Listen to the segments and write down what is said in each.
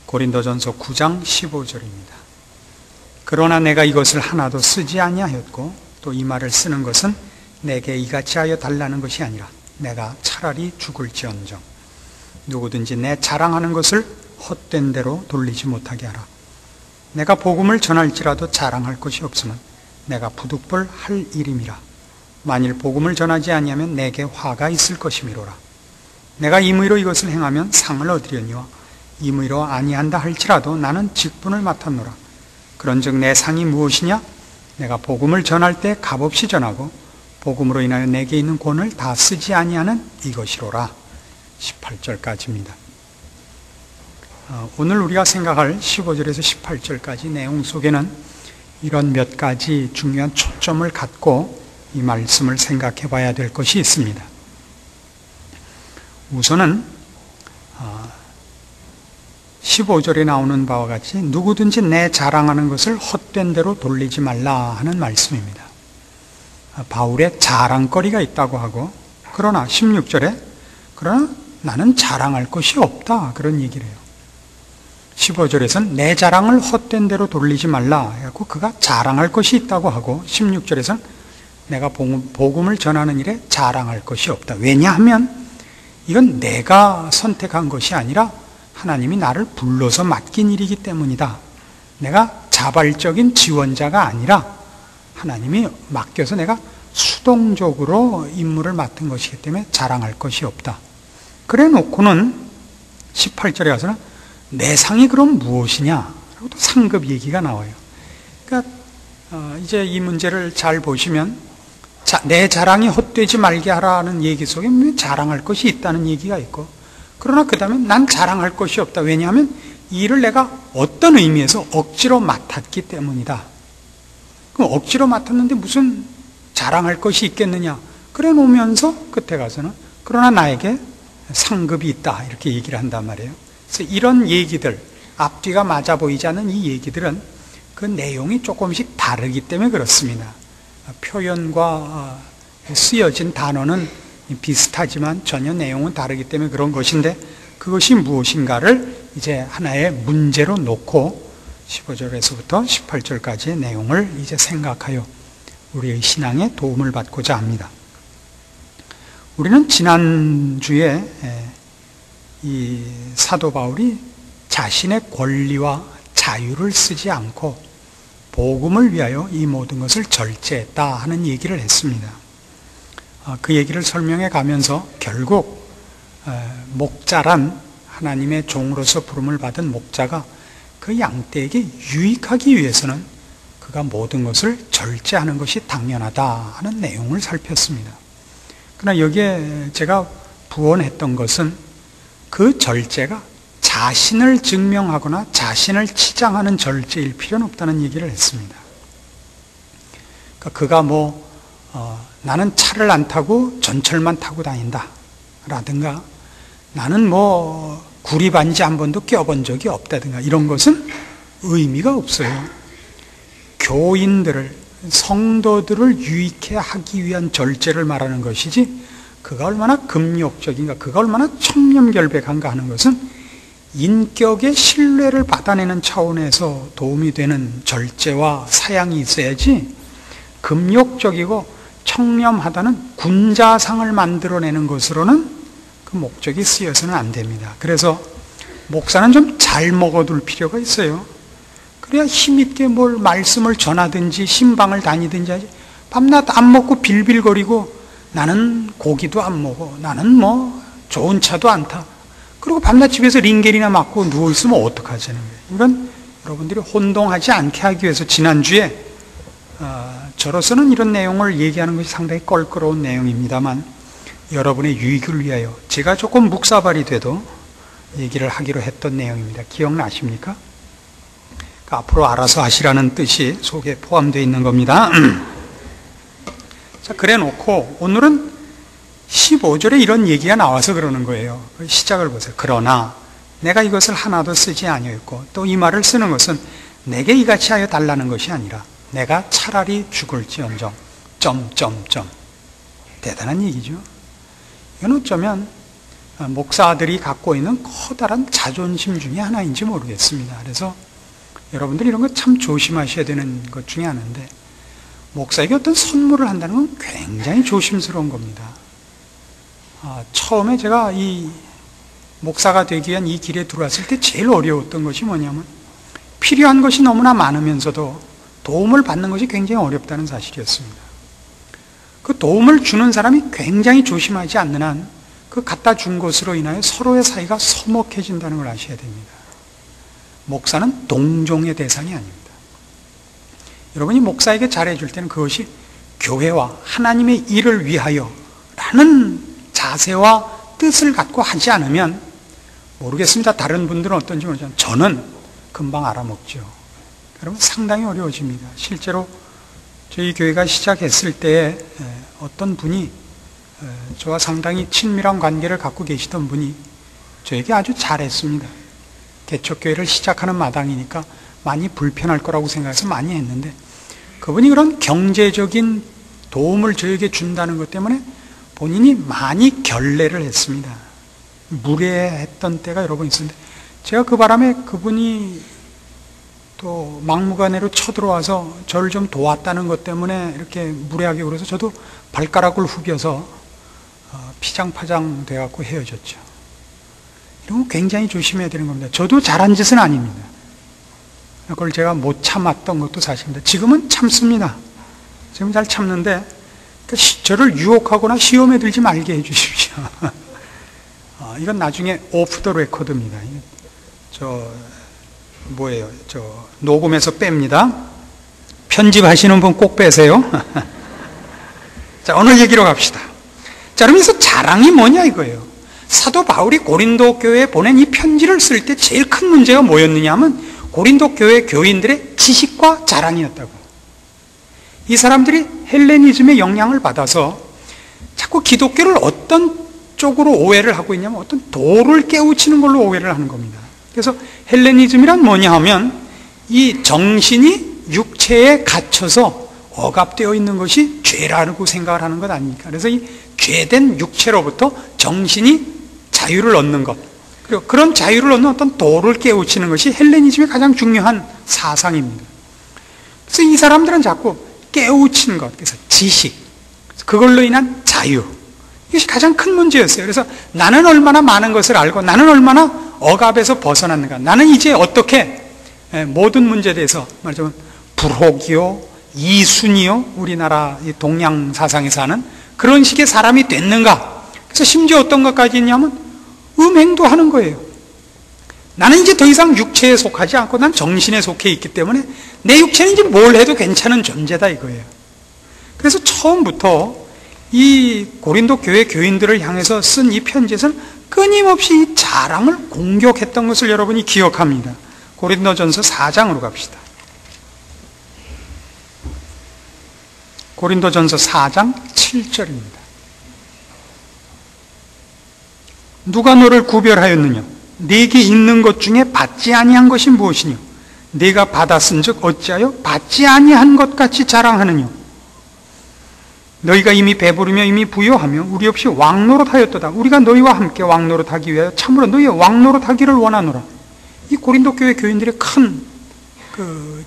고린도전서 9장 15절입니다. 그러나 내가 이것을 하나도 쓰지 아니하였고 또 이 말을 쓰는 것은 내게 이같이 하여 달라는 것이 아니라 내가 차라리 죽을지언정 누구든지 내 자랑하는 것을 헛된 대로 돌리지 못하게 하라. 내가 복음을 전할지라도 자랑할 것이 없으면 내가 부득불 할 일임이라. 만일 복음을 전하지 아니하면 내게 화가 있을 것이미로라. 내가 임의로 이것을 행하면 상을 얻으려니와 임의로 아니한다 할지라도 나는 직분을 맡았노라. 그런즉 내 상이 무엇이냐? 내가 복음을 전할 때 값없이 전하고 복음으로 인하여 내게 있는 권을 다 쓰지 아니하는 이것이로라. 18절까지입니다. 오늘 우리가 생각할 15절에서 18절까지 내용 속에는 이런 몇 가지 중요한 초점을 갖고 이 말씀을 생각해 봐야 될 것이 있습니다. 우선은 15절에 나오는 바와 같이 누구든지 내 자랑하는 것을 헛된 대로 돌리지 말라 하는 말씀입니다. 바울의 자랑거리가 있다고 하고 그러나 16절에 그러나 나는 자랑할 것이 없다 그런 얘기를 해요. 15절에서는 내 자랑을 헛된 대로 돌리지 말라 해갖고 그가 자랑할 것이 있다고 하고 16절에서는 내가 복음을 전하는 일에 자랑할 것이 없다. 왜냐하면 이건 내가 선택한 것이 아니라 하나님이 나를 불러서 맡긴 일이기 때문이다. 내가 자발적인 지원자가 아니라 하나님이 맡겨서 내가 수동적으로 임무를 맡은 것이기 때문에 자랑할 것이 없다. 그래 놓고는 18절에 가서는 내 상이 그럼 무엇이냐? 그리고 또 상급 얘기가 나와요. 그러니까 이제 이 문제를 잘 보시면 내 자랑이 헛되지 말게 하라는 얘기 속에 자랑할 것이 있다는 얘기가 있고 그러나 그 다음에 난 자랑할 것이 없다. 왜냐하면 이 일을 내가 어떤 의미에서 억지로 맡았기 때문이다. 그럼 억지로 맡았는데 무슨 자랑할 것이 있겠느냐? 그래 놓으면서 끝에 가서는 그러나 나에게 상급이 있다. 이렇게 얘기를 한단 말이에요. 그래서 이런 얘기들, 앞뒤가 맞아 보이지 않는 이 얘기들은 그 내용이 조금씩 다르기 때문에 그렇습니다. 표현과 쓰여진 단어는 비슷하지만 전혀 내용은 다르기 때문에 그런 것인데 그것이 무엇인가를 이제 하나의 문제로 놓고 15절에서부터 18절까지의 내용을 이제 생각하여 우리의 신앙에 도움을 받고자 합니다. 우리는 지난주에 이 사도 바울이 자신의 권리와 자유를 쓰지 않고 복음을 위하여 이 모든 것을 절제했다 하는 얘기를 했습니다. 그 얘기를 설명해 가면서 결국 목자란 하나님의 종으로서 부름을 받은 목자가 그 양떼에게 유익하기 위해서는 그가 모든 것을 절제하는 것이 당연하다 하는 내용을 살폈습니다. 그러나 여기에 제가 부언했던 것은 그 절제가 자신을 증명하거나 자신을 치장하는 절제일 필요는 없다는 얘기를 했습니다. 그러니까 그가 나는 차를 안 타고 전철만 타고 다닌다 라든가 나는 구리반지 한 번도 껴본 적이 없다든가 이런 것은 의미가 없어요. 교인들을 성도들을 유익해 하기 위한 절제를 말하는 것이지 그가 얼마나 금욕적인가 그가 얼마나 청렴결백한가 하는 것은 인격의 신뢰를 받아내는 차원에서 도움이 되는 절제와 사양이 있어야지 금욕적이고 청렴하다는 군자상을 만들어내는 것으로는 그 목적이 쓰여서는 안 됩니다. 그래서 목사는 좀 잘 먹어둘 필요가 있어요. 그래야 힘있게 뭘 말씀을 전하든지 신방을 다니든지 하지. 밤낮 안 먹고 빌빌거리고 나는 고기도 안 먹어. 나는 좋은 차도 안 타. 그리고 밤낮 집에서 링겔이나 맞고 누워있으면 어떡하자는 거예요. 이건 여러분들이 혼동하지 않게 하기 위해서 지난주에 저로서는 이런 내용을 얘기하는 것이 상당히 껄끄러운 내용입니다만 여러분의 유익을 위하여 제가 조금 묵사발이 돼도 얘기를 하기로 했던 내용입니다. 기억나십니까? 그러니까 앞으로 알아서 하시라는 뜻이 속에 포함되어 있는 겁니다. 자, 그래 놓고 오늘은 15절에 이런 얘기가 나와서 그러는 거예요. 시작을 보세요. 그러나 내가 이것을 하나도 쓰지 아니하였고 또 이 말을 쓰는 것은 내게 이같이 하여 달라는 것이 아니라 내가 차라리 죽을지언정 대단한 얘기죠. 이건 어쩌면 목사들이 갖고 있는 커다란 자존심 중에 하나인지 모르겠습니다. 그래서 여러분들이 이런 거 참 조심하셔야 되는 것 중에 하나인데, 목사에게 어떤 선물을 한다는 건 굉장히 조심스러운 겁니다. 처음에 제가 이 목사가 되기 위한 이 길에 들어왔을 때 제일 어려웠던 것이 뭐냐면, 필요한 것이 너무나 많으면서도 도움을 받는 것이 굉장히 어렵다는 사실이었습니다. 그 도움을 주는 사람이 굉장히 조심하지 않는 한 그 갖다 준 것으로 인하여 서로의 사이가 서먹해진다는 걸 아셔야 됩니다. 목사는 동종의 대상이 아닙니다. 여러분이 목사에게 잘해줄 때는 그것이 교회와 하나님의 일을 위하여 라는 자세와 뜻을 갖고 하지 않으면, 모르겠습니다. 다른 분들은 어떤지 모르지만 저는 금방 알아먹죠. 여러분, 상당히 어려워집니다. 실제로 저희 교회가 시작했을 때 어떤 분이, 저와 상당히 친밀한 관계를 갖고 계시던 분이 저에게 아주 잘했습니다. 개척교회를 시작하는 마당이니까 많이 불편할 거라고 생각해서 많이 했는데, 그분이 그런 경제적인 도움을 저에게 준다는 것 때문에 본인이 많이 결례를 했습니다. 무례했던 때가 여러 번 있었는데, 제가 그 바람에 그분이 또 막무가내로 쳐들어와서 저를 좀 도왔다는 것 때문에 이렇게 무례하게 그래서 저도 발가락을 후벼서 피장파장 돼갖고 헤어졌죠. 이런 거 굉장히 조심해야 되는 겁니다. 저도 잘한 짓은 아닙니다. 그걸 제가 못 참았던 것도 사실입니다. 지금은 참습니다. 지금 잘 참는데, 저를 유혹하거나 시험에 들지 말게 해주십시오. 이건 나중에 오프 더 레코드입니다. 녹음해서 뺍니다. 편집하시는 분 꼭 빼세요. 자, 오늘 얘기로 갑시다. 자, 그러면서 자랑이 뭐냐 이거예요. 사도 바울이 고린도 교회에 보낸 이 편지를 쓸 때 제일 큰 문제가 뭐였느냐 하면, 고린도 교회 교인들의 지식과 자랑이었다고. 이 사람들이 헬레니즘의 영향을 받아서 자꾸 기독교를 어떤 쪽으로 오해를 하고 있냐면, 어떤 도를 깨우치는 걸로 오해를 하는 겁니다. 그래서 헬레니즘이란 뭐냐 하면, 이 정신이 육체에 갇혀서 억압되어 있는 것이 죄라고 생각을 하는 것 아닙니까? 그래서 이 죄된 육체로부터 정신이 자유를 얻는 것, 그리고 그런 자유를 얻는 어떤 도를 깨우치는 것이 헬레니즘의 가장 중요한 사상입니다. 그래서 이 사람들은 자꾸 깨우치는 것, 그래서 지식, 그걸로 인한 자유, 이것이 가장 큰 문제였어요. 그래서 나는 얼마나 많은 것을 알고 나는 얼마나 억압에서 벗어났는가, 나는 이제 어떻게 모든 문제에 대해서 말하자면 불혹이요, 이순이요, 우리나라 동양 사상에서 하는 그런 식의 사람이 됐는가. 그래서 심지어 어떤 것까지 있냐면 음행도 하는 거예요. 나는 이제 더 이상 육체에 속하지 않고 난 정신에 속해 있기 때문에 내 육체는 이제 뭘 해도 괜찮은 존재다 이거예요. 그래서 처음부터 이 고린도 교회 교인들을 향해서 쓴 이 편지에서는 끊임없이 이 자랑을 공격했던 것을 여러분이 기억합니다. 고린도전서 4장으로 갑시다. 고린도전서 4장 7절입니다. 누가 너를 구별하였느냐? 네게 있는 것 중에 받지 아니한 것이 무엇이냐? 네가 받았은즉 어찌하여 받지 아니한 것 같이 자랑하느냐? 너희가 이미 배부르며 이미 부요하며 우리 없이 왕노릇하였도다. 우리가 너희와 함께 왕노릇하기 위하여 참으로 너희의 왕노릇하기를 원하노라. 이 고린도 교회 교인들의 큰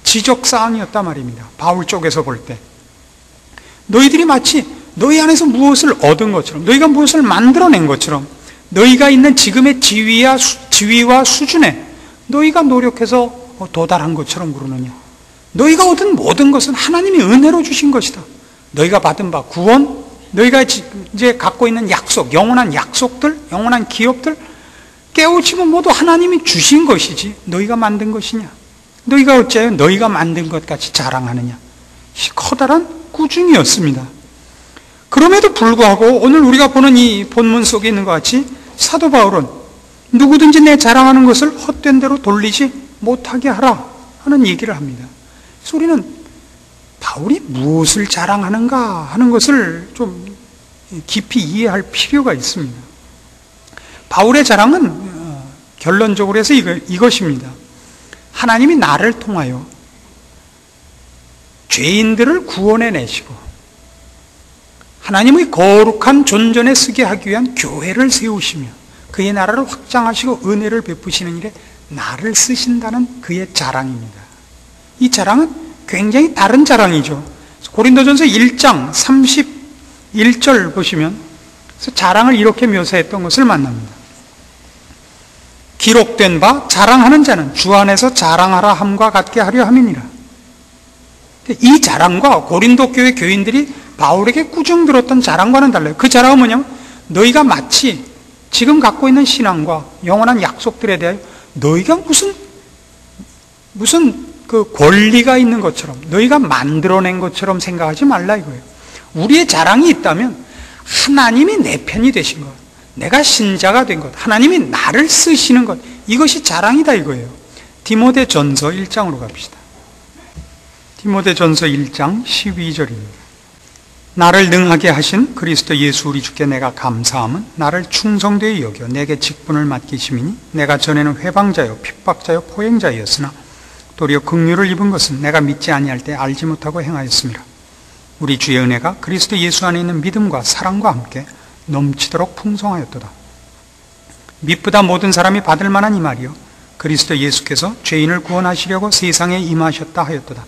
지적사항이었단 말입니다. 바울 쪽에서 볼 때 너희들이 마치 너희 안에서 무엇을 얻은 것처럼, 너희가 무엇을 만들어낸 것처럼, 너희가 있는 지금의 지위와 수준에 너희가 노력해서 도달한 것처럼 그러느냐? 너희가 얻은 모든 것은 하나님이 은혜로 주신 것이다. 너희가 받은 바 구원, 너희가 이제 갖고 있는 약속, 영원한 약속들, 영원한 기업들, 깨우치면 모두 하나님이 주신 것이지 너희가 만든 것이냐? 너희가 어찌하여 너희가 만든 것 같이 자랑하느냐? 이 커다란 꾸중이었습니다. 그럼에도 불구하고 오늘 우리가 보는 이 본문 속에 있는 것 같이 사도 바울은 누구든지 내 자랑하는 것을 헛된 대로 돌리지 못하게 하라 하는 얘기를 합니다. 그래서 우리는 바울이 무엇을 자랑하는가 하는 것을 좀 깊이 이해할 필요가 있습니다. 바울의 자랑은 결론적으로 해서 이것입니다. 하나님이 나를 통하여 죄인들을 구원해내시고 하나님의 거룩한 존전에 쓰게 하기 위한 교회를 세우시며 그의 나라를 확장하시고 은혜를 베푸시는 일에 나를 쓰신다는 그의 자랑입니다. 이 자랑은 굉장히 다른 자랑이죠. 고린도전서 1장 31절 보시면 자랑을 이렇게 묘사했던 것을 만납니다. 기록된 바 자랑하는 자는 주 안에서 자랑하라 함과 같게 하려 함이니라. 이 자랑과 고린도 교회 교인들이 바울에게 꾸중 들었던 자랑과는 달라요. 그 자랑은 뭐냐면 너희가 마치 지금 갖고 있는 신앙과 영원한 약속들에 대하여 너희가 무슨 그 권리가 있는 것처럼 너희가 만들어낸 것처럼 생각하지 말라 이거예요. 우리의 자랑이 있다면 하나님이 내 편이 되신 것, 내가 신자가 된 것, 하나님이 나를 쓰시는 것, 이것이 자랑이다 이거예요. 디모데전서 1장으로 갑시다. 디모데전서 1장 12절입니다. 나를 능하게 하신 그리스도 예수 우리 주께 내가 감사함은 나를 충성되이 여겨 내게 직분을 맡기심이니 내가 전에는 회방자요 핍박자요 포행자였으나 도리어 긍휼을 입은 것은 내가 믿지 아니할 때 알지 못하고 행하였습니다. 우리 주의 은혜가 그리스도 예수 안에 있는 믿음과 사랑과 함께 넘치도록 풍성하였도다. 미쁘다 모든 사람이 받을 만한 이 말이요 그리스도 예수께서 죄인을 구원하시려고 세상에 임하셨다 하였도다.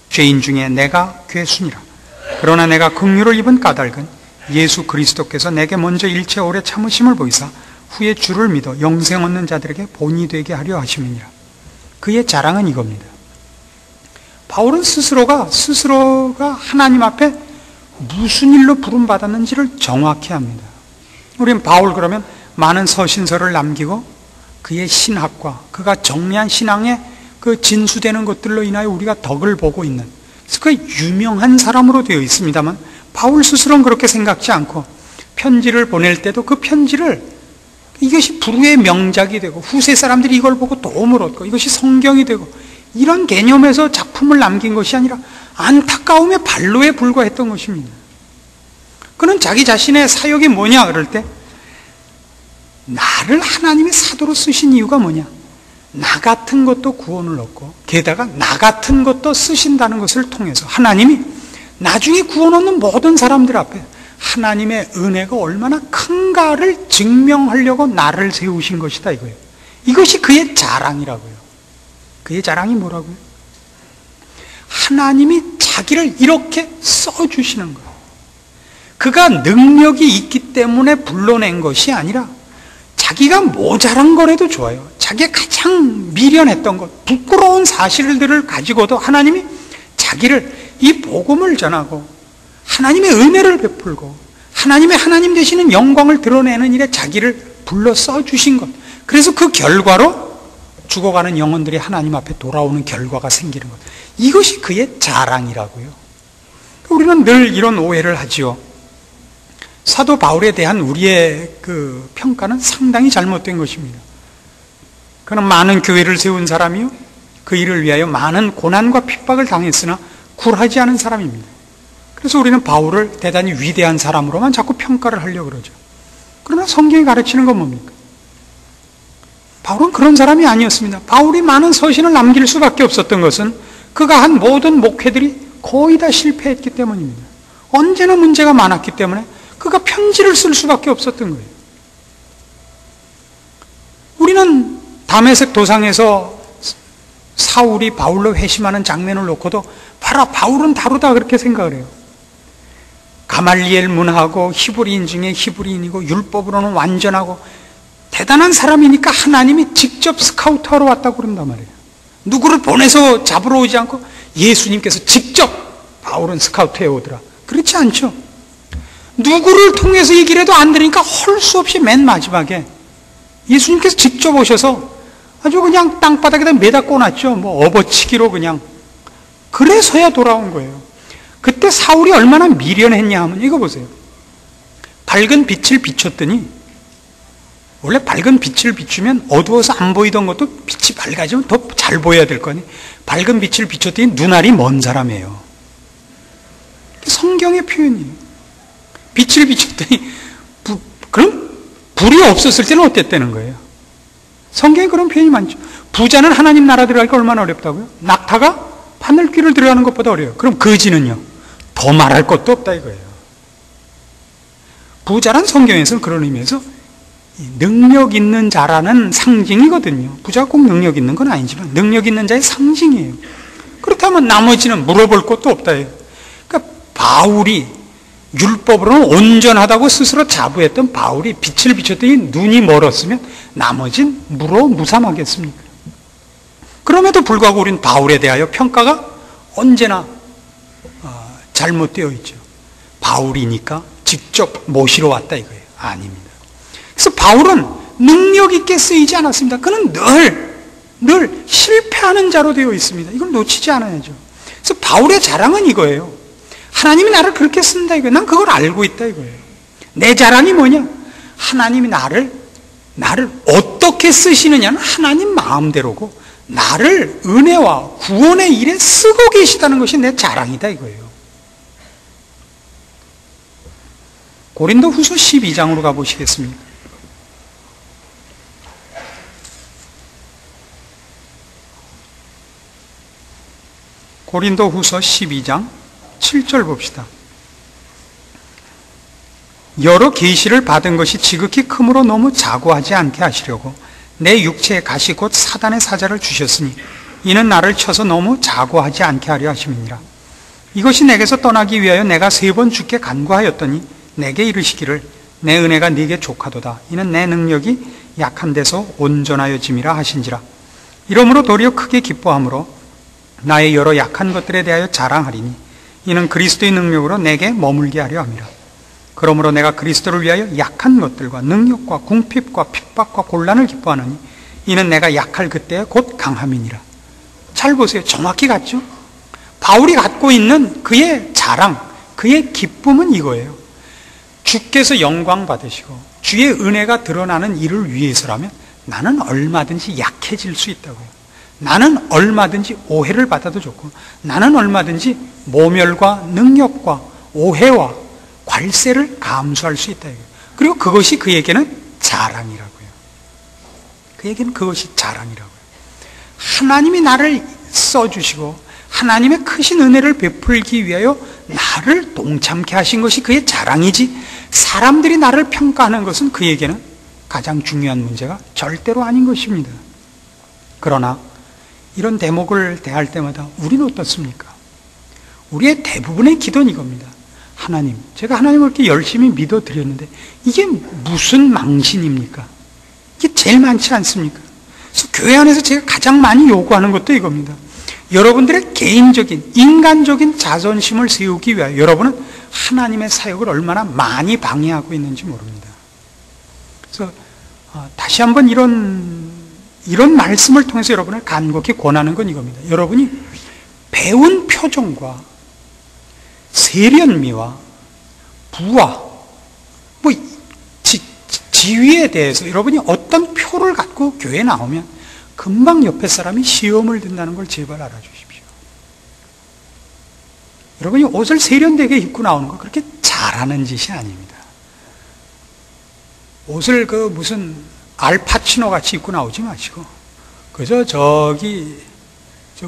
죄인 중에 내가 괴순이라. 그러나 내가 긍휼을 입은 까닭은 예수 그리스도께서 내게 먼저 일체 오래 참으심을 보이사 후에 주를 믿어 영생 얻는 자들에게 본이 되게 하려 하심이니라. 그의 자랑은 이겁니다. 바울은 스스로가 하나님 앞에 무슨 일로 부름받았는지를 정확히 합니다. 우리는 바울 그러면 많은 서신서를 남기고 그의 신학과 그가 정리한 신앙에 그 진수되는 것들로 인하여 우리가 덕을 보고 있는 그 유명한 사람으로 되어 있습니다만 바울 스스로는 그렇게 생각지 않고 편지를 보낼 때도 그 편지를 이것이 불후의 명작이 되고 후세 사람들이 이걸 보고 도움을 얻고 이것이 성경이 되고 이런 개념에서 작품을 남긴 것이 아니라 안타까움의 발로에 불과했던 것입니다. 그는 자기 자신의 사역이 뭐냐 그럴 때 나를 하나님의 사도로 쓰신 이유가 뭐냐, 나 같은 것도 구원을 얻고 게다가 나 같은 것도 쓰신다는 것을 통해서 하나님이 나중에 구원 얻는 모든 사람들 앞에 하나님의 은혜가 얼마나 큰가를 증명하려고 나를 세우신 것이다 이거예요. 이것이 그의 자랑이라고요. 그의 자랑이 뭐라고요? 하나님이 자기를 이렇게 써주시는 거예요. 그가 능력이 있기 때문에 불러낸 것이 아니라 자기가 모자란 거라도 좋아요. 자기가 가장 미련했던 것, 부끄러운 사실들을 가지고도 하나님이 자기를 이 복음을 전하고 하나님의 은혜를 베풀고 하나님의 하나님 되시는 영광을 드러내는 일에 자기를 불러 써주신 것, 그래서 그 결과로 죽어가는 영혼들이 하나님 앞에 돌아오는 결과가 생기는 것, 이것이 그의 자랑이라고요. 우리는 늘 이런 오해를 하지요. 사도 바울에 대한 우리의 그 평가는 상당히 잘못된 것입니다. 그는 많은 교회를 세운 사람이요 그 일을 위하여 많은 고난과 핍박을 당했으나 굴하지 않은 사람입니다. 그래서 우리는 바울을 대단히 위대한 사람으로만 자꾸 평가를 하려고 그러죠. 그러나 성경이 가르치는 건 뭡니까? 바울은 그런 사람이 아니었습니다. 바울이 많은 서신을 남길 수밖에 없었던 것은 그가 한 모든 목회들이 거의 다 실패했기 때문입니다. 언제나 문제가 많았기 때문에 그가 편지를 쓸 수밖에 없었던 거예요. 우리는 다메섹 도상에서 사울이 바울로 회심하는 장면을 놓고도 봐라 바울은 다르다 그렇게 생각을 해요. 가말리엘 문하고 히브리인 중에 히브리인이고 율법으로는 완전하고 대단한 사람이니까 하나님이 직접 스카우트하러 왔다고 그런단 말이에요. 누구를 보내서 잡으러 오지 않고 예수님께서 직접 바울은 스카우트해 오더라. 그렇지 않죠. 누구를 통해서 얘기를 해도 안 되니까 할 수 없이 맨 마지막에 예수님께서 직접 오셔서 아주 그냥 땅바닥에다 매다 꽂았죠. 뭐 업어치기로 그냥. 그래서야 돌아온 거예요. 그때 사울이 얼마나 미련했냐 하면 이거 보세요. 밝은 빛을 비췄더니, 원래 밝은 빛을 비추면 어두워서 안 보이던 것도 빛이 밝아지면 더 잘 보여야 될 거니, 밝은 빛을 비췄더니 눈알이 먼 사람이에요. 성경의 표현이에요. 빛을 비췄더니 그럼 불이 없었을 때는 어땠다는 거예요? 성경에 그런 표현이 많죠. 부자는 하나님 나라 들어가기가 얼마나 어렵다고요? 낙타가 바늘귀를 들어가는 것보다 어려워요. 그럼 거지는요? 더 말할 것도 없다 이거예요. 부자란 성경에서는 그런 의미에서 능력 있는 자라는 상징이거든요. 부자가 꼭 능력 있는 건 아니지만 능력 있는 자의 상징이에요. 그렇다면 나머지는 물어볼 것도 없다예요. 그러니까 바울이 율법으로는 온전하다고 스스로 자부했던 바울이 빛을 비췄더니 눈이 멀었으면 나머진 무삼하겠습니까? 그럼에도 불구하고 우리는 바울에 대하여 평가가 언제나 잘못되어 있죠. 바울이니까 직접 모시러 왔다 이거예요. 아닙니다. 그래서 바울은 능력 있게 쓰이지 않았습니다. 그는 늘 실패하는 자로 되어 있습니다. 이걸 놓치지 않아야죠. 그래서 바울의 자랑은 이거예요. 하나님이 나를 그렇게 쓴다 이거예요. 난 그걸 알고 있다 이거예요. 내 자랑이 뭐냐? 하나님이 나를 어떻게 쓰시느냐는 하나님 마음대로고 나를 은혜와 구원의 일에 쓰고 계시다는 것이 내 자랑이다 이거예요. 고린도후서 12장으로 가보시겠습니다. 고린도후서 12장 7절 봅시다. 여러 계시를 받은 것이 지극히 크므로 너무 자고하지 않게 하시려고 내 육체에 가시 곧 사단의 사자를 주셨으니 이는 나를 쳐서 너무 자고하지 않게 하려 하심이니라. 이것이 내게서 떠나기 위하여 내가 3번 주께 간구하였더니 내게 이르시기를 내 은혜가 네게 족하도다. 이는 내 능력이 약한 데서 온전하여짐이라 하신지라. 이러므로 도리어 크게 기뻐함으로 나의 여러 약한 것들에 대하여 자랑하리니 이는 그리스도의 능력으로 내게 머물게 하려 함이라. 그러므로 내가 그리스도를 위하여 약한 것들과 능력과 궁핍과 핍박과 곤란을 기뻐하느니 이는 내가 약할 그때에 곧 강함이니라. 잘 보세요. 정확히 같죠? 바울이 갖고 있는 그의 자랑, 그의 기쁨은 이거예요. 주께서 영광 받으시고 주의 은혜가 드러나는 일을 위해서라면 나는 얼마든지 약해질 수 있다고요. 나는 얼마든지 오해를 받아도 좋고 나는 얼마든지 모멸과 능력과 오해와 괄세를 감수할 수 있다. 그리고 그것이 그에게는 자랑이라고요. 그에게는 그것이 자랑이라고요. 하나님이 나를 써주시고 하나님의 크신 은혜를 베풀기 위하여 나를 동참케 하신 것이 그의 자랑이지 사람들이 나를 평가하는 것은 그에게는 가장 중요한 문제가 절대로 아닌 것입니다. 그러나 이런 대목을 대할 때마다 우리는 어떻습니까? 우리의 대부분의 기도는 이겁니다. 하나님, 제가 하나님을 이렇게 열심히 믿어드렸는데 이게 무슨 망신입니까? 이게 제일 많지 않습니까? 그래서 교회 안에서 제가 가장 많이 요구하는 것도 이겁니다. 여러분들의 개인적인, 인간적인 자존심을 세우기 위하여 여러분은 하나님의 사역을 얼마나 많이 방해하고 있는지 모릅니다. 그래서 다시 한번 이런 말씀을 통해서 여러분을 간곡히 권하는 건 이겁니다. 여러분이 배운 표정과 세련미와 부와 지위에 대해서 여러분이 어떤 표를 갖고 교회에 나오면 금방 옆에 사람이 시험을 든다는 걸 제발 알아주십시오. 여러분이 옷을 세련되게 입고 나오는 거 그렇게 잘하는 짓이 아닙니다. 옷을 무슨 알파치노 같이 입고 나오지 마시고 그저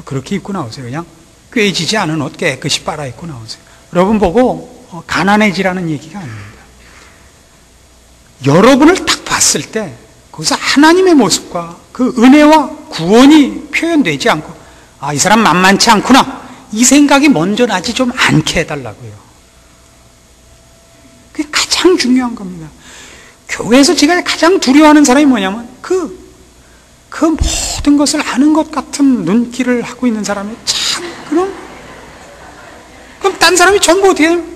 그렇게 입고 나오세요. 그냥 꿰지지 않은 옷 깨끗이 빨아 입고 나오세요. 여러분 보고 가난해지라는 얘기가 아닙니다. 여러분을 딱 봤을 때 거기서 하나님의 모습과 그 은혜와 구원이 표현되지 않고 이 사람 만만치 않구나 이 생각이 먼저 나지 좀 않게 해달라고요. 그게 가장 중요한 겁니다. 교회에서 제가 가장 두려워하는 사람이 뭐냐면 그 모든 것을 아는 것 같은 눈길을 하고 있는 사람이 그럼 딴 사람이 전부 어떻게 되면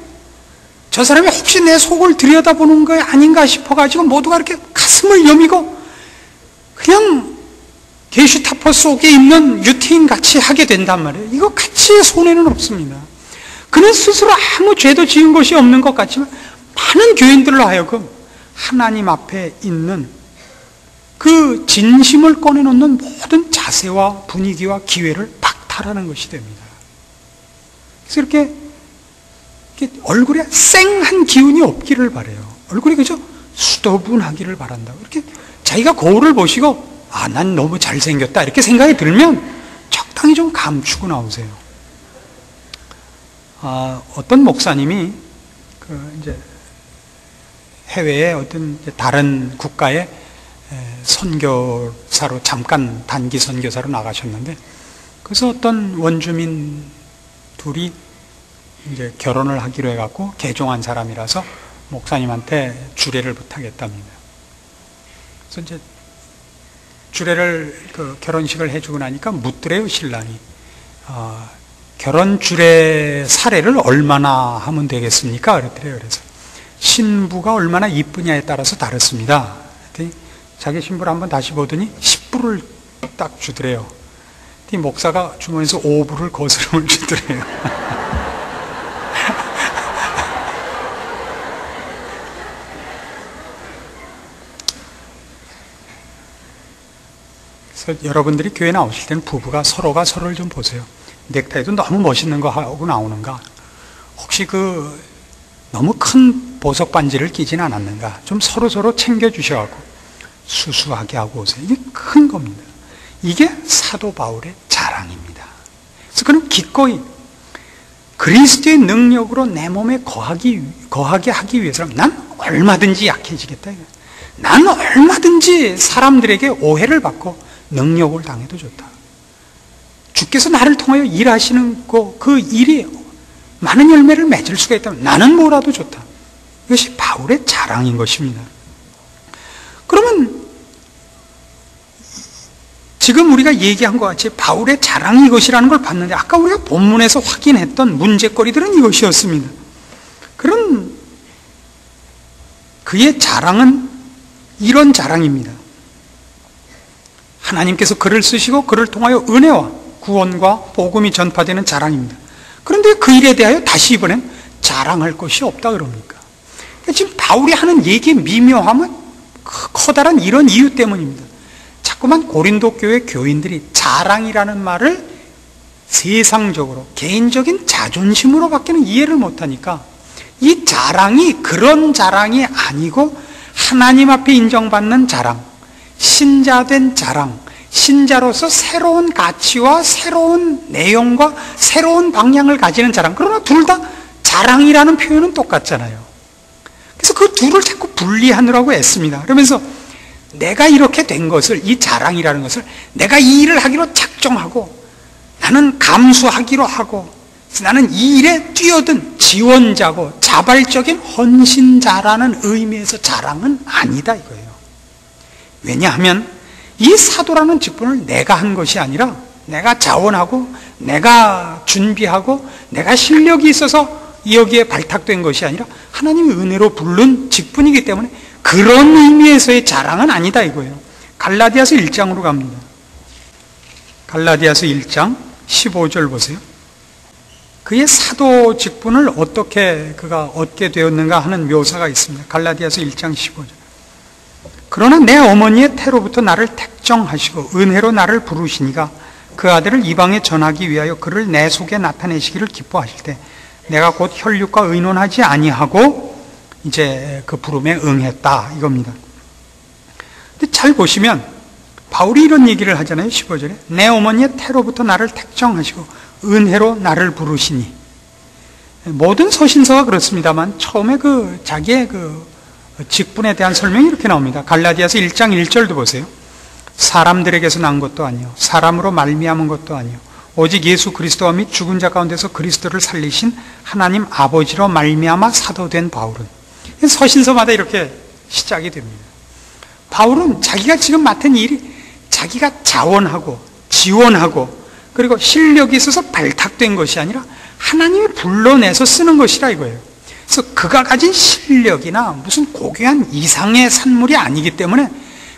저 사람이 혹시 내 속을 들여다보는 거 아닌가 싶어가지고 모두가 이렇게 가슴을 여미고 그냥 게슈타포 속에 있는 유태인 같이 하게 된단 말이에요. 이거 같이 손해는 없습니다. 그는 스스로 아무 죄도 지은 것이 없는 것 같지만 많은 교인들로 하여금 하나님 앞에 있는 그 진심을 꺼내놓는 모든 자세와 분위기와 기회를 박탈하는 것이 됩니다. 그래서 이렇게 얼굴에 쌩한 기운이 없기를 바라요. 얼굴이 그저 수더분하기를 바란다고. 이렇게 자기가 거울을 보시고 난 너무 잘생겼다 이렇게 생각이 들면 적당히 좀 감추고 나오세요. 어떤 목사님이 이제 해외의 어떤 다른 국가의 선교사로 잠깐 단기 선교사로 나가셨는데, 그래서 어떤 원주민 둘이 이제 결혼을 하기로 해갖고 개종한 사람이라서 목사님한테 주례를 부탁했답니다. 그래서 이제 주례를 결혼식을 해주고 나니까 묻더래요, 신랑이. 결혼 주례 사례를 얼마나 하면 되겠습니까? 그랬더래요. 그래서 신부가 얼마나 이쁘냐에 따라서 다릅니다. 그랬더니 자기 신부를 한번 다시 보더니 10불을 딱 주더래요. 그랬더니 목사가 주머니에서 5불을 거스름을 주더래요. 그래서 여러분들이 교회 나오실 때는 부부가 서로가 서로를 좀 보세요. 넥타이도 너무 멋있는 거 하고 나오는가? 혹시 너무 큰 보석 반지를 끼진 않았는가? 좀 서로 챙겨주셔갖고 수수하게 하고 오세요. 이게 큰 겁니다. 이게 사도 바울의 자랑입니다. 그래서 그는 기꺼이 그리스도의 능력으로 내 몸에 거하게 하기 위해서는 난 얼마든지 약해지겠다. 난 얼마든지 사람들에게 오해를 받고 능력을 당해도 좋다. 주께서 나를 통하여 일하시는 그 일이 많은 열매를 맺을 수가 있다면 나는 뭐라도 좋다. 이것이 바울의 자랑인 것입니다. 그러면 지금 우리가 얘기한 것 같이 바울의 자랑이 이것이라는 걸 봤는데, 아까 우리가 본문에서 확인했던 문제거리들은 이것이었습니다. 그런 그의 자랑은 이런 자랑입니다. 하나님께서 그를 쓰시고 그를 통하여 은혜와 구원과 복음이 전파되는 자랑입니다. 그런데 그 일에 대하여 다시 이번엔 자랑할 것이 없다 그럽니까? 그러니까 지금 바울이 하는 얘기의 미묘함은 커다란 이런 이유 때문입니다. 자꾸만 고린도 교회 교인들이 자랑이라는 말을 세상적으로 개인적인 자존심으로 밖에는 이해를 못하니까 이 자랑이 그런 자랑이 아니고 하나님 앞에 인정받는 자랑, 신자된 자랑, 신자로서 새로운 가치와 새로운 내용과 새로운 방향을 가지는 자랑. 그러나 둘 다 자랑이라는 표현은 똑같잖아요. 그래서 그 둘을 자꾸 분리하느라고 애씁니다. 그러면서 내가 이렇게 된 것을, 이 자랑이라는 것을 내가 이 일을 하기로 작정하고 나는 감수하기로 하고 나는 이 일에 뛰어든 지원자고 자발적인 헌신자라는 의미에서 자랑은 아니다 이거예요. 왜냐하면 이 사도라는 직분을 내가 한 것이 아니라 내가 자원하고 내가 준비하고 내가 실력이 있어서 여기에 발탁된 것이 아니라 하나님의 은혜로 부른 직분이기 때문에 그런 의미에서의 자랑은 아니다 이거예요. 갈라디아서 1장으로 갑니다. 갈라디아서 1장 15절 보세요. 그의 사도 직분을 어떻게 그가 얻게 되었는가 하는 묘사가 있습니다. 갈라디아서 1장 15절. 그러나 내 어머니의 태로부터 나를 택정하시고 은혜로 나를 부르시니가 그 아들을 이방에 전하기 위하여 그를 내 속에 나타내시기를 기뻐하실 때 내가 곧 혈육과 의논하지 아니하고 이제 그 부름에 응했다 이겁니다. 근데 잘 보시면 바울이 이런 얘기를 하잖아요. 15절에 내 어머니의 태로부터 나를 택정하시고 은혜로 나를 부르시니. 모든 서신서가 그렇습니다만 처음에 자기의 직분에 대한 설명이 이렇게 나옵니다. 갈라디아서 1장 1절도 보세요. 사람들에게서 난 것도 아니요 사람으로 말미암은 것도 아니요 오직 예수 그리스도와 및 죽은 자 가운데서 그리스도를 살리신 하나님 아버지로 말미암아 사도된 바울은. 서신서마다 이렇게 시작이 됩니다. 바울은 자기가 지금 맡은 일이 자기가 자원하고 지원하고 그리고 실력이 있어서 발탁된 것이 아니라 하나님이 불러내서 쓰는 것이라 이거예요. 그래서 그가 가진 실력이나 무슨 고귀한 이상의 산물이 아니기 때문에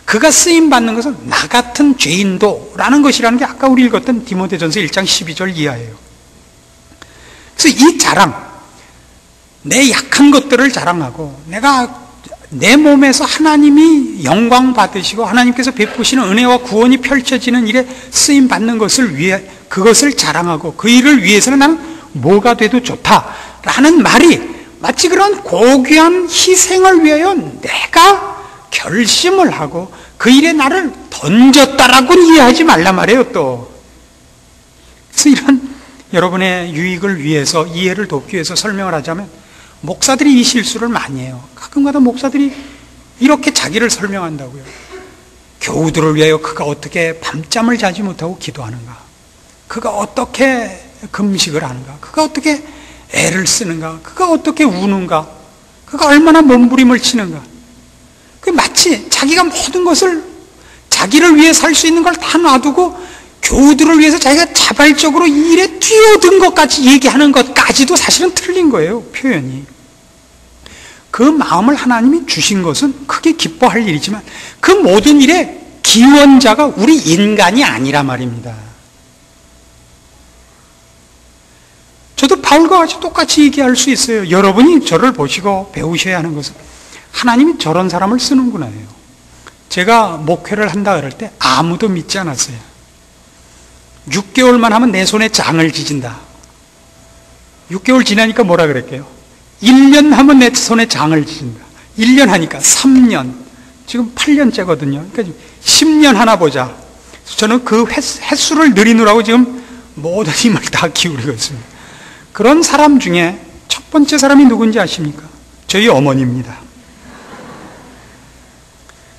그가 쓰임받는 것은 나 같은 죄인도라는 것이라는 게 아까 우리 읽었던 디모데전서 1장 12절 이하예요. 그래서 이 자랑, 내 약한 것들을 자랑하고 내가 내 몸에서 하나님이 영광 받으시고 하나님께서 베푸시는 은혜와 구원이 펼쳐지는 일에 쓰임받는 것을 위해 그것을 자랑하고 그 일을 위해서는 나는 뭐가 돼도 좋다라는 말이 마치 그런 고귀한 희생을 위하여 내가 결심을 하고 그 일에 나를 던졌다라고는 이해하지 말란 말이에요. 또 그래서 이런 여러분의 유익을 위해서 이해를 돕기 위해서 설명을 하자면 목사들이 이 실수를 많이 해요. 가끔가다 목사들이 이렇게 자기를 설명한다고요. 교우들을 위하여 그가 어떻게 밤잠을 자지 못하고 기도하는가, 그가 어떻게 금식을 하는가, 그가 어떻게 애를 쓰는가, 그가 어떻게 우는가, 그가 얼마나 몸부림을 치는가. 그 마치 자기가 모든 것을 자기를 위해 살 수 있는 걸 다 놔두고 교우들을 위해서 자기가 자발적으로 이 일에 뛰어든 것까지 얘기하는 것까지도 사실은 틀린 거예요, 표현이. 그 마음을 하나님이 주신 것은 크게 기뻐할 일이지만 그 모든 일의 기원자가 우리 인간이 아니라 말입니다. 저도 바울과 같이 똑같이 얘기할 수 있어요. 여러분이 저를 보시고 배우셔야 하는 것은 하나님이 저런 사람을 쓰는구나 해요. 제가 목회를 한다 그럴 때 아무도 믿지 않았어요. 6개월만 하면 내 손에 장을 지진다. 6개월 지나니까 뭐라 그랬게요? 1년 하면 내 손에 장을 지진다. 1년 하니까 3년. 지금 8년째거든요. 그러니까 10년 하나 보자. 저는 그 횟수를 늘리느라고 지금 모든 힘을 다 기울이고 있습니다. 그런 사람 중에 첫 번째 사람이 누군지 아십니까? 저희 어머니입니다.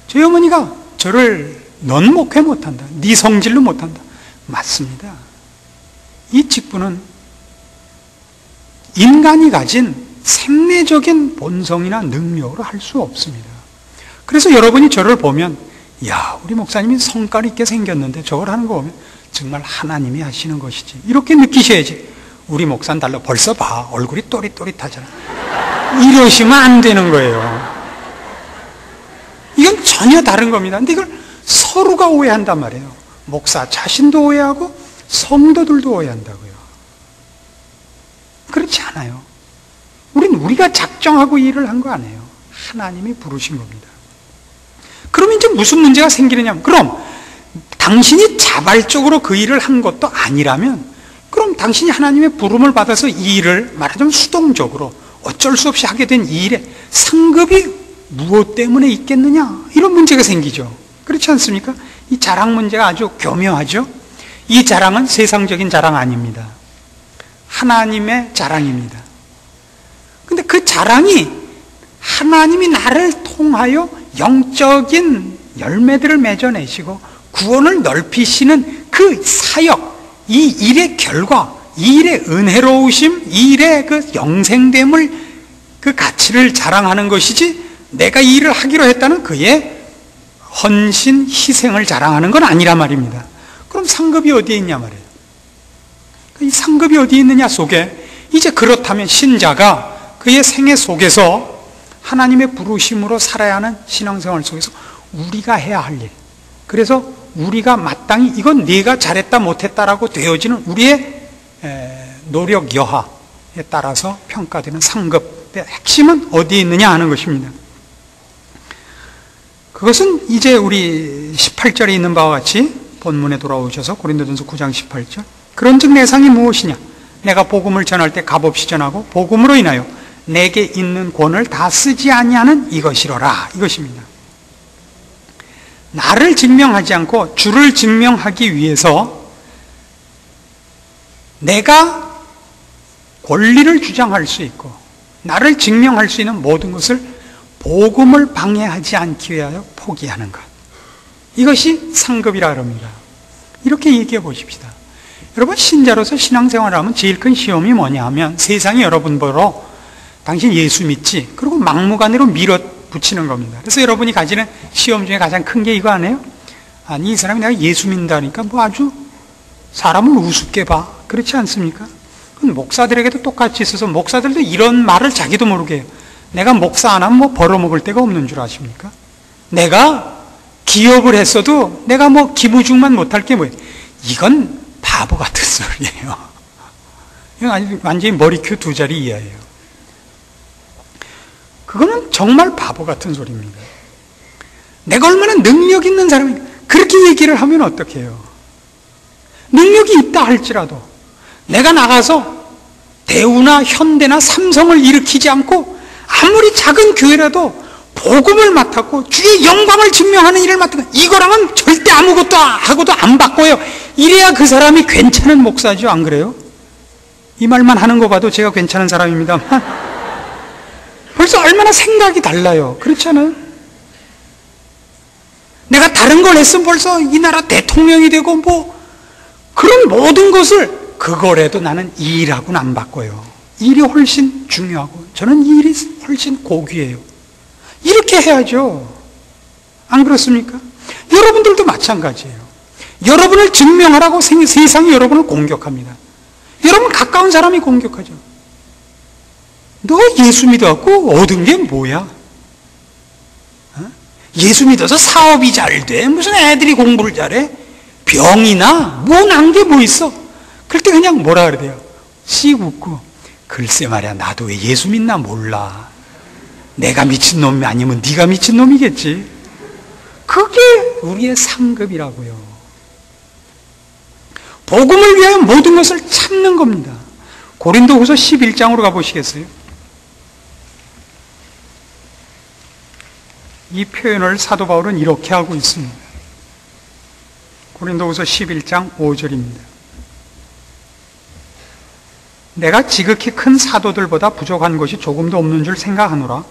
저희 어머니가 저를 넌 목회 못한다, 네 성질로 못한다. 맞습니다. 이 직분은 인간이 가진 생리적인 본성이나 능력으로 할 수 없습니다. 그래서 여러분이 저를 보면 야, 우리 목사님이 성깔 있게 생겼는데 저걸 하는 거 보면 정말 하나님이 하시는 것이지, 이렇게 느끼셔야지. 우리 목사는 달라, 벌써 봐, 얼굴이 또릿또릿하잖아, 이러시면 안 되는 거예요. 이건 전혀 다른 겁니다. 근데 이걸 서로가 오해한단 말이에요. 목사 자신도 오해하고 성도들도 오해한다고요. 그렇지 않아요. 우리가 작정하고 일을 한 거 아니에요. 하나님이 부르신 겁니다. 그럼 이제 무슨 문제가 생기느냐? 그럼 당신이 자발적으로 그 일을 한 것도 아니라면, 그럼 당신이 하나님의 부름을 받아서 이 일을 말하자면 수동적으로 어쩔 수 없이 하게 된 이 일에 상급이 무엇 때문에 있겠느냐? 이런 문제가 생기죠. 그렇지 않습니까? 이 자랑 문제가 아주 교묘하죠. 이 자랑은 세상적인 자랑 아닙니다. 하나님의 자랑입니다. 근데 그 자랑이 하나님이 나를 통하여 영적인 열매들을 맺어내시고 구원을 넓히시는 그 사역, 이 일의 결과, 이 일의 은혜로우심, 이 일의 그 영생됨을, 그 가치를 자랑하는 것이지, 내가 이 일을 하기로 했다는 그의 헌신, 희생을 자랑하는 건 아니란 말입니다. 그럼 상급이 어디에 있냐 말이에요. 이 상급이 어디에 있느냐 속에, 이제 그렇다면 신자가 그의 생애 속에서 하나님의 부르심으로 살아야 하는 신앙생활 속에서 우리가 해야 할 일, 그래서 우리가 마땅히 이건 네가 잘했다 못했다라고 되어지는 우리의 노력 여하에 따라서 평가되는 상급의 핵심은 어디에 있느냐 하는 것입니다. 그것은 이제 우리 18절에 있는 바와 같이 본문에 돌아오셔서 고린도전서 9장 18절, 그런즉 내 상이 무엇이냐? 내가 복음을 전할 때 값없이 전하고 복음으로 인하여 내게 있는 권을 다 쓰지 아니하는 이것이로라, 이것입니다. 나를 증명하지 않고 주를 증명하기 위해서 내가 권리를 주장할 수 있고 나를 증명할 수 있는 모든 것을 복음을 방해하지 않기 위하여 포기하는 것, 이것이 상급이라 그럽니다. 이렇게 얘기해 보십시다. 여러분, 신자로서 신앙생활을 하면 제일 큰 시험이 뭐냐 하면 세상이 여러분 보러 당신 예수 믿지? 그리고 막무가내로 밀어붙이는 겁니다. 그래서 여러분이 가지는 시험 중에 가장 큰 게 이거 아니에요? 아니, 이 사람이 내가 예수 믿는다니까 뭐 아주 사람을 우습게 봐. 그렇지 않습니까? 그건 목사들에게도 똑같이 있어서 목사들도 이런 말을 자기도 모르게 해요. 내가 목사 안 하면 뭐 벌어먹을 데가 없는 줄 아십니까? 내가 기업을 했어도 내가 뭐 기무중만 못할 게 뭐예요? 이건 바보 같은 소리예요. 이건 완전히 머리큐 두 자리 이하예요. 그거는 정말 바보 같은 소리입니다. 내가 얼마나 능력 있는 사람인가, 그렇게 얘기를 하면 어떡해요? 능력이 있다 할지라도 내가 나가서 대우나 현대나 삼성을 일으키지 않고 아무리 작은 교회라도 복음을 맡았고 주의 영광을 증명하는 일을 맡은, 이거랑은 절대 아무것도 하고도 안 바꿔요. 이래야 그 사람이 괜찮은 목사죠, 안 그래요? 이 말만 하는 거 봐도 제가 괜찮은 사람입니다만 벌써 얼마나 생각이 달라요. 그렇지 않아요? 내가 다른 걸 했으면 벌써 이 나라 대통령이 되고 그런 모든 것을 그거라도 나는 일하고는 안 바꿔요. 일이 훨씬 중요하고 저는 일이 훨씬 고귀해요. 이렇게 해야죠. 안 그렇습니까? 여러분들도 마찬가지예요. 여러분을 증명하라고 세상이 여러분을 공격합니다. 여러분 가까운 사람이 공격하죠. 너 예수 믿어갖고 얻은 게 뭐야? 예수 믿어서 사업이 잘 돼? 무슨 애들이 공부를 잘해? 병이나 뭐 난 게 뭐 있어? 그럴 때 그냥 뭐라 그래요? 씩 웃고 글쎄 말이야 나도 왜 예수 믿나 몰라. 내가 미친놈이 아니면 네가 미친놈이겠지. 그게 우리의 상급이라고요. 복음을 위하여 모든 것을 참는 겁니다. 고린도후서 11장으로 가보시겠어요? 이 표현을 사도 바울은 이렇게 하고 있습니다. 고린도후서 11장 5절입니다. 내가 지극히 큰 사도들보다 부족한 것이 조금도 없는 줄 생각하노라.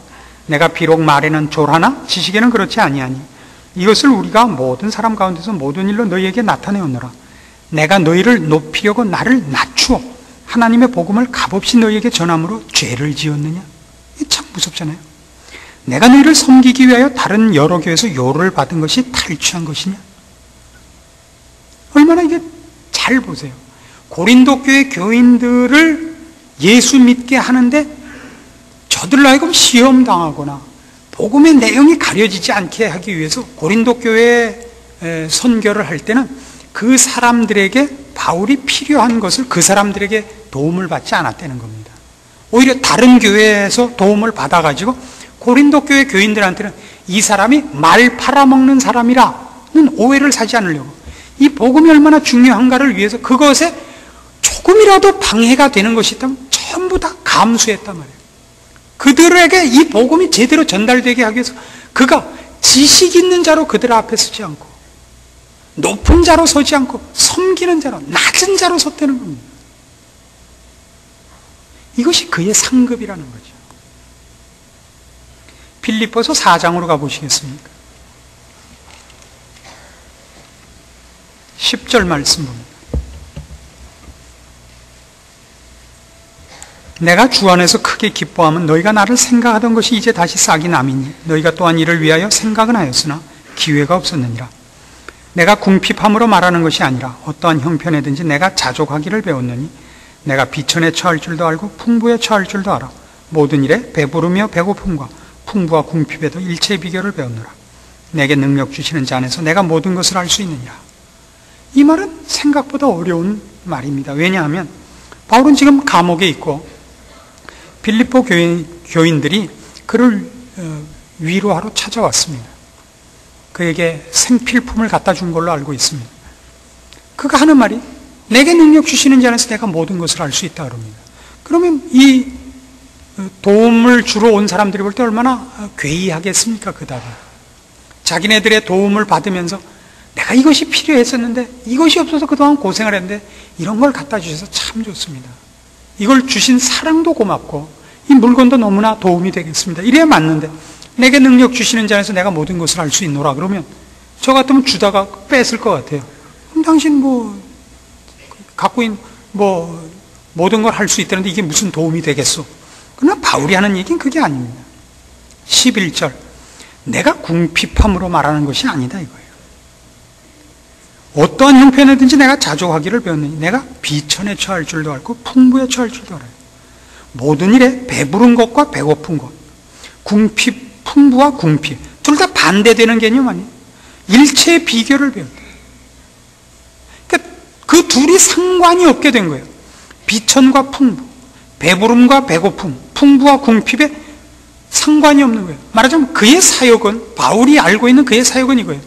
내가 비록 말에는 졸하나 지식에는 그렇지 아니하니 이것을 우리가 모든 사람 가운데서 모든 일로 너희에게 나타내었노라. 내가 너희를 높이려고 나를 낮추어 하나님의 복음을 값없이 너희에게 전함으로 죄를 지었느냐? 이게 참 무섭잖아요. 내가 너희를 섬기기 위하여 다른 여러 교회에서 요를 받은 것이 탈취한 것이냐? 얼마나 이게 잘 보세요. 고린도 교회 교인들을 예수 믿게 하는데 저들로 하여금 시험당하거나 복음의 내용이 가려지지 않게 하기 위해서 고린도 교회 선교를 할 때는 그 사람들에게 바울이 필요한 것을 그 사람들에게 도움을 받지 않았다는 겁니다. 오히려 다른 교회에서 도움을 받아가지고 고린도 교회 교인들한테는 이 사람이 말 팔아먹는 사람이라는 오해를 사지 않으려고 이 복음이 얼마나 중요한가를 위해서 그것에 조금이라도 방해가 되는 것이 있다면 전부 다 감수했단 말이에요. 그들에게 이 복음이 제대로 전달되게 하기 위해서 그가 지식 있는 자로 그들 앞에 서지 않고 높은 자로 서지 않고 섬기는 자로 낮은 자로 섰다는 겁니다. 이것이 그의 상급이라는 거죠. 빌립보서 4장으로 가보시겠습니까? 10절 말씀 봅니다. 내가 주 안에서 크게 기뻐하면 너희가 나를 생각하던 것이 이제 다시 싹이 남이니 너희가 또한 이를 위하여 생각은 하였으나 기회가 없었느니라. 내가 궁핍함으로 말하는 것이 아니라 어떠한 형편에든지 내가 자족하기를 배웠느니 내가 비천에 처할 줄도 알고 풍부에 처할 줄도 알아. 모든 일에 배부르며 배고픔과 풍부와 궁핍에도 일체의 비결을 배웠노라. 내게 능력 주시는 자 안에서 내가 모든 것을 알 수 있느니라. 이 말은 생각보다 어려운 말입니다. 왜냐하면 바울은 지금 감옥에 있고 빌립보 교인들이 그를 위로하러 찾아왔습니다. 그에게 생필품을 갖다 준 걸로 알고 있습니다. 그가 하는 말이 내게 능력 주시는 자 안에서 내가 모든 것을 알 수 있다 그럽니다. 그러면 이 도움을 주러 온 사람들이 볼 때 얼마나 괴이하겠습니까? 그 답이. 자기네들의 도움을 받으면서 내가 이것이 필요했었는데 이것이 없어서 그동안 고생을 했는데 이런 걸 갖다 주셔서 참 좋습니다. 이걸 주신 사랑도 고맙고 이 물건도 너무나 도움이 되겠습니다. 이래야 맞는데 내게 능력 주시는 자 안에서 내가 모든 것을 알 수 있노라 그러면 저 같으면 주다가 뺏을 것 같아요. 그럼 당신 갖고 있는 모든 걸 할 수 있다는데 이게 무슨 도움이 되겠소? 그러나 바울이 하는 얘기는 그게 아닙니다. 11절 내가 궁핍함으로 말하는 것이 아니다 이거예요. 어떠한 형편에든지 내가 자족하기를 배웠느니 내가 비천에 처할 줄도 알고 풍부에 처할 줄도 알아요. 모든 일에 배부른 것과 배고픈 것, 궁핍, 풍부와 궁핍 둘 다 반대되는 개념 아니에요. 일체의 비결을 배웠다. 그러니까 그 둘이 상관이 없게 된 거예요. 비천과 풍부, 배부름과 배고픔, 풍부와 궁핍에 상관이 없는 거예요. 말하자면 그의 사역은, 바울이 알고 있는 그의 사역은 이거예요.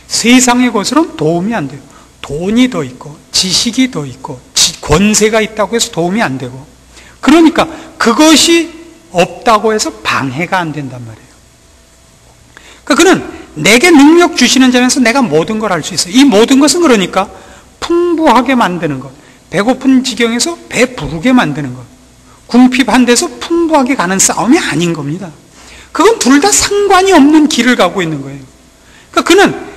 세상의 것으로는 도움이 안 돼요. 돈이 더 있고 지식이 더 있고 권세가 있다고 해서 도움이 안 되고, 그러니까 그것이 없다고 해서 방해가 안 된단 말이에요. 그러니까 그는 내게 능력 주시는 자면서 내가 모든 걸 할 수 있어요. 이 모든 것은 그러니까 풍부하게 만드는 것, 배고픈 지경에서 배 부르게 만드는 것, 궁핍한 데서 풍부하게 가는 싸움이 아닌 겁니다. 그건 둘 다 상관이 없는 길을 가고 있는 거예요. 그러니까 그는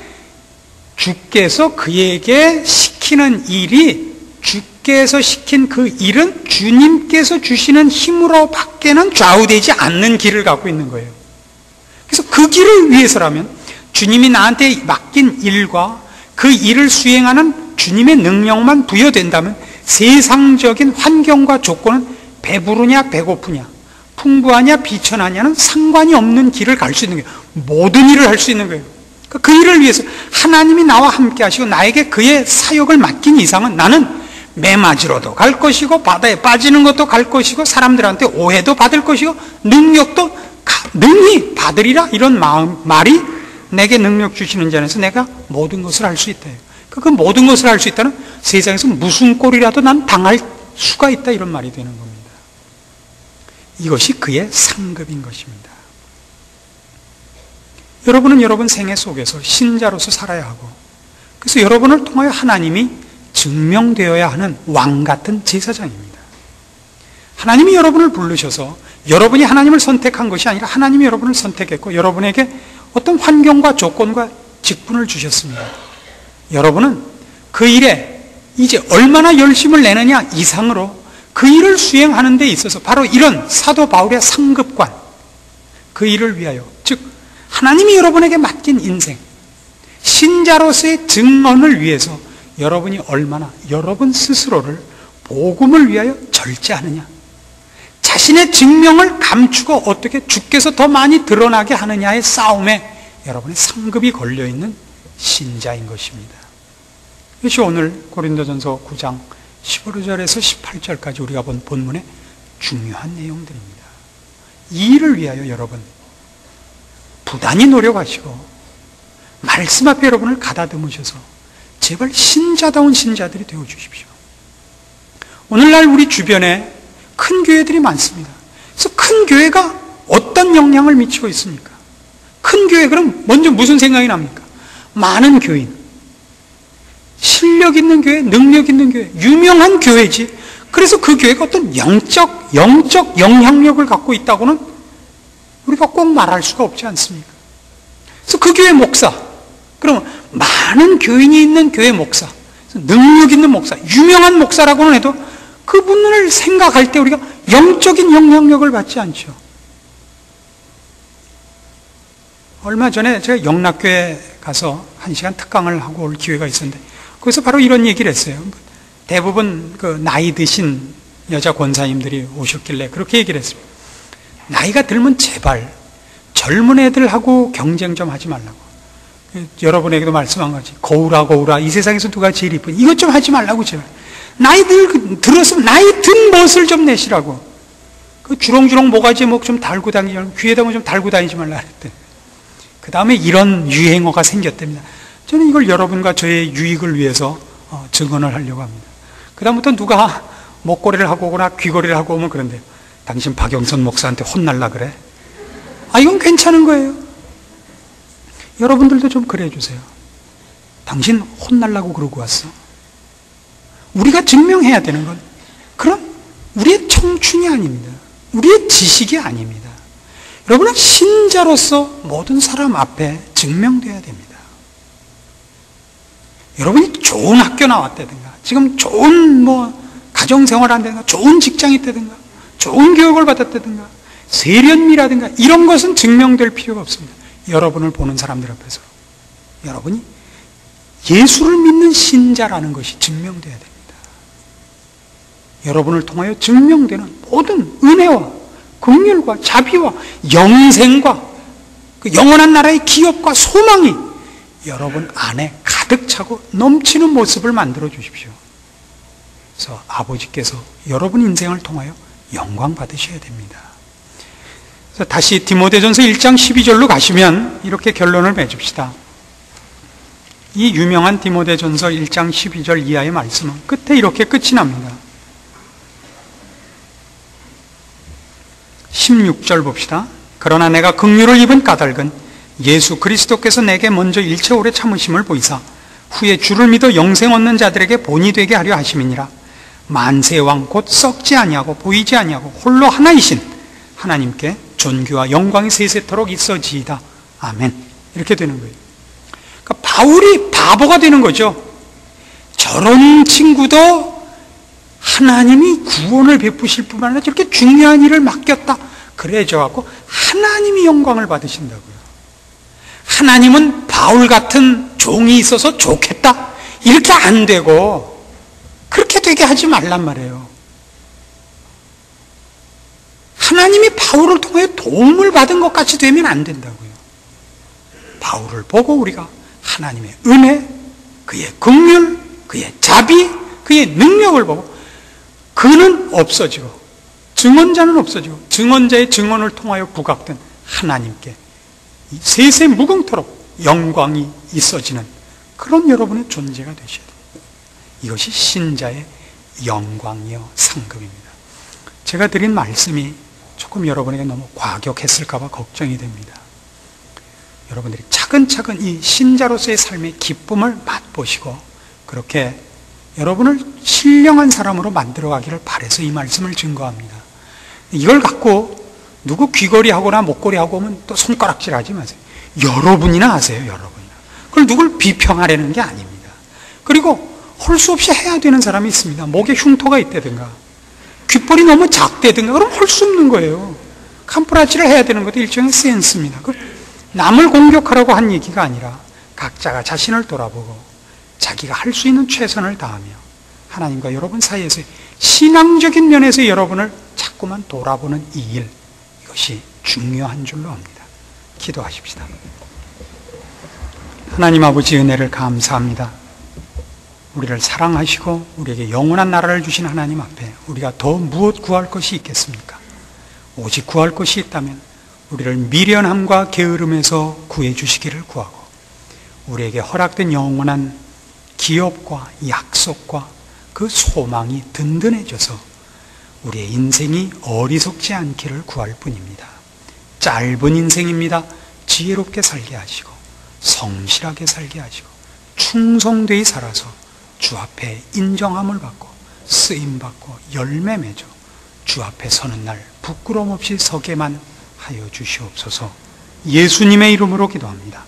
주께서 그에게 시키는 일이, 주께서 시킨 그 일은 주님께서 주시는 힘으로 밖에는 좌우되지 않는 길을 가고 있는 거예요. 그래서 그 길을 위해서라면 주님이 나한테 맡긴 일과 그 일을 수행하는 주님의 능력만 부여된다면 세상적인 환경과 조건은 배부르냐 배고프냐, 풍부하냐 비천하냐는 상관이 없는 길을 갈 수 있는 거예요. 모든 일을 할 수 있는 거예요. 그 일을 위해서 하나님이 나와 함께 하시고 나에게 그의 사역을 맡긴 이상은 나는 매맞으러도 갈 것이고 바다에 빠지는 것도 갈 것이고 사람들한테 오해도 받을 것이고 능력도 능히 받으리라, 이런 말이 내게 능력 주시는 자에서 내가 모든 것을 할 수 있다. 그 모든 것을 할 수 있다는 세상에서 무슨 꼴이라도 난 당할 수가 있다, 이런 말이 되는 겁니다. 이것이 그의 상급인 것입니다. 여러분은 여러분 생애 속에서 신자로서 살아야 하고, 그래서 여러분을 통하여 하나님이 증명되어야 하는 왕 같은 제사장입니다. 하나님이 여러분을 부르셔서 여러분이 하나님을 선택한 것이 아니라 하나님이 여러분을 선택했고 여러분에게 어떤 환경과 조건과 직분을 주셨습니다. 여러분은 그 일에 이제 얼마나 열심을 내느냐 이상으로 그 일을 수행하는 데 있어서 바로 이런 사도 바울의 상급관, 그 일을 위하여, 즉 하나님이 여러분에게 맡긴 인생, 신자로서의 증언을 위해서 여러분이 얼마나 여러분 스스로를 복음을 위하여 절제하느냐, 자신의 증명을 감추고 어떻게 주께서 더 많이 드러나게 하느냐의 싸움에 여러분의 상급이 걸려있는 신자인 것입니다. 이것이 오늘 고린도전서 9장 15절에서 18절까지 우리가 본 본문의 중요한 내용들입니다. 이 일을 위하여 여러분 부단히 노력하시고 말씀 앞에 여러분을 가다듬으셔서 제발 신자다운 신자들이 되어주십시오. 오늘날 우리 주변에 큰 교회들이 많습니다. 그래서 큰 교회가 어떤 영향을 미치고 있습니까? 큰 교회, 그럼 먼저 무슨 생각이 납니까? 많은 교인, 실력 있는 교회, 능력 있는 교회, 유명한 교회지. 그래서 그 교회가 어떤 영적 영향력을 갖고 있다고는 우리가 꼭 말할 수가 없지 않습니까? 그래서 그 교회 목사, 그러면 많은 교인이 있는 교회 목사, 능력 있는 목사, 유명한 목사라고는 해도 그분을 생각할 때 우리가 영적인 영향력을 받지 않죠. 얼마 전에 제가 영락교회 가서 1시간 특강을 하고 올 기회가 있었는데 거기서 바로 이런 얘기를 했어요. 대부분 그 나이 드신 여자 권사님들이 오셨길래 그렇게 얘기를 했습니다. 나이가 들면 제발 젊은 애들하고 경쟁 좀 하지 말라고. 여러분에게도 말씀한 거지. 거울아 이 세상에서 누가 제일 이쁜, 이것 좀 하지 말라고 제발. 나이 들었으면 나이 든 멋을 좀 내시라고. 그 주렁주렁 모가지 목 좀 달고 다니지 말고, 귀에다 좀 달고 다니지 말라 그랬대. 그 다음에 이런 유행어가 생겼답니다. 저는 이걸 여러분과 저의 유익을 위해서 증언을 하려고 합니다. 그 다음부터 누가 목걸이를 하고 오거나 귀걸이를 하고 오면 그런데요. 당신 박영선 목사한테 혼날라 그래? 이건 괜찮은 거예요. 여러분들도 좀 그래 주세요. 당신 혼날라고 그러고 왔어? 우리가 증명해야 되는 건 그런 우리의 청춘이 아닙니다. 우리의 지식이 아닙니다. 여러분은 신자로서 모든 사람 앞에 증명돼야 됩니다. 여러분이 좋은 학교 나왔다든가, 지금 좋은 가정생활 한다든가, 좋은 직장이 있다든가, 좋은 교육을 받았다든가, 세련미라든가 이런 것은 증명될 필요가 없습니다. 여러분을 보는 사람들 앞에서 여러분이 예수를 믿는 신자라는 것이 증명돼야 됩니다. 여러분을 통하여 증명되는 모든 은혜와 긍휼과 자비와 영생과 그 영원한 나라의 기업과 소망이 여러분 안에 가득 차고 넘치는 모습을 만들어 주십시오. 그래서 아버지께서 여러분 인생을 통하여 영광 받으셔야 됩니다. 그래서 다시 디모데전서 1장 12절로 가시면 이렇게 결론을 맺읍시다. 이 유명한 디모데전서 1장 12절 이하의 말씀은 끝에 이렇게 끝이 납니다. 16절 봅시다. 그러나 내가 긍휼을 입은 까닭은 예수 그리스도께서 내게 먼저 일체 오래 참으심을 보이사 후에 주를 믿어 영생 얻는 자들에게 본이 되게 하려 하심이니라. 만세왕 곧 썩지 아니하고 보이지 아니하고 홀로 하나이신 하나님께 존귀와 영광이 세세토록 있어지이다. 아멘. 이렇게 되는 거예요. 그러니까 바울이 바보가 되는 거죠. 저런 친구도 하나님이 구원을 베푸실 뿐만 아니라 저렇게 중요한 일을 맡겼다. 그래 져갖고 하나님이 영광을 받으신다고요. 하나님은 바울 같은 종이 있어서 좋겠다. 이렇게 안 되고 그렇게 되게 하지 말란 말이에요. 하나님이 바울을 통해 도움을 받은 것까지 되면 안 된다고요. 바울을 보고 우리가 하나님의 은혜, 그의 긍휼, 그의 자비, 그의 능력을 보고 그는 없어지고 증언자는 없어지고 증언자의 증언을 통하여 부각된 하나님께 세세 무궁토록 영광이 있어지는 그런 여러분의 존재가 되셔야 됩니다. 이것이 신자의 영광이요 상급입니다. 제가 드린 말씀이 조금 여러분에게 너무 과격했을까 봐 걱정이 됩니다. 여러분들이 차근차근 이 신자로서의 삶의 기쁨을 맛보시고 그렇게 여러분을 신령한 사람으로 만들어가기를 바라서 이 말씀을 증거합니다. 이걸 갖고 누구 귀걸이하거나 목걸이하고 오면 또 손가락질 하지 마세요. 여러분이나 하세요. 여러분이나. 그걸 누굴 비평하려는 게 아닙니다. 그리고 할 수 없이 해야 되는 사람이 있습니다. 목에 흉터가 있다든가 귓볼이 너무 작다든가 그럼 할 수 없는 거예요. 캄프라치를 해야 되는 것도 일종의 센스입니다. 남을 공격하라고 한 얘기가 아니라 각자가 자신을 돌아보고 자기가 할 수 있는 최선을 다하며 하나님과 여러분 사이에서 신앙적인 면에서 여러분을 자꾸만 돌아보는 이 일, 이것이 중요한 줄로 압니다. 기도하십시다. 하나님 아버지 은혜를 감사합니다. 우리를 사랑하시고 우리에게 영원한 나라를 주신 하나님 앞에 우리가 더 무엇 구할 것이 있겠습니까? 오직 구할 것이 있다면 우리를 미련함과 게으름에서 구해 주시기를 구하고 우리에게 허락된 영원한 기업과 약속과 그 소망이 든든해져서 우리의 인생이 어리석지 않기를 구할 뿐입니다. 짧은 인생입니다. 지혜롭게 살게 하시고 성실하게 살게 하시고 충성되이 살아서 주 앞에 인정함을 받고 쓰임받고 열매 맺어 주 앞에 서는 날 부끄러움 없이 서게만 하여 주시옵소서. 예수님의 이름으로 기도합니다.